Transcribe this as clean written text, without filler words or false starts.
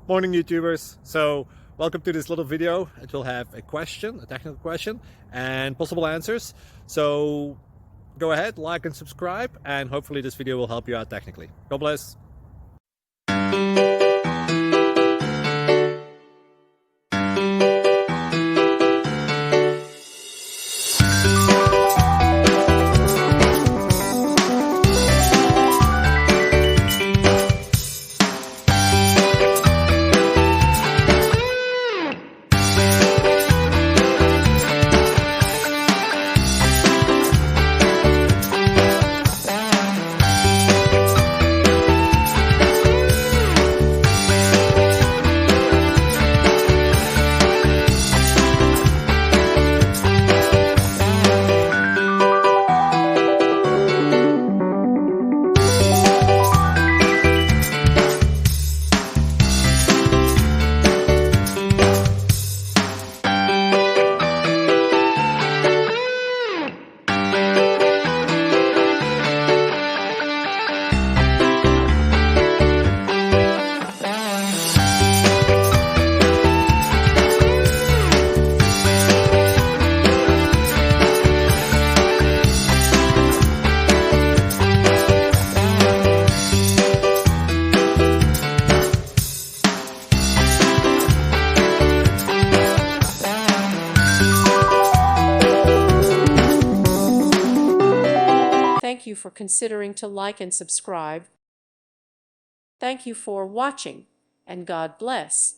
Morning YouTubers. So welcome to this little video. It will have a question, a technical question, and possible answers. So go ahead, like and subscribe, and hopefully this video will help you out technically. God bless. Thank you for considering to like and subscribe. Thank you for watching, and God bless.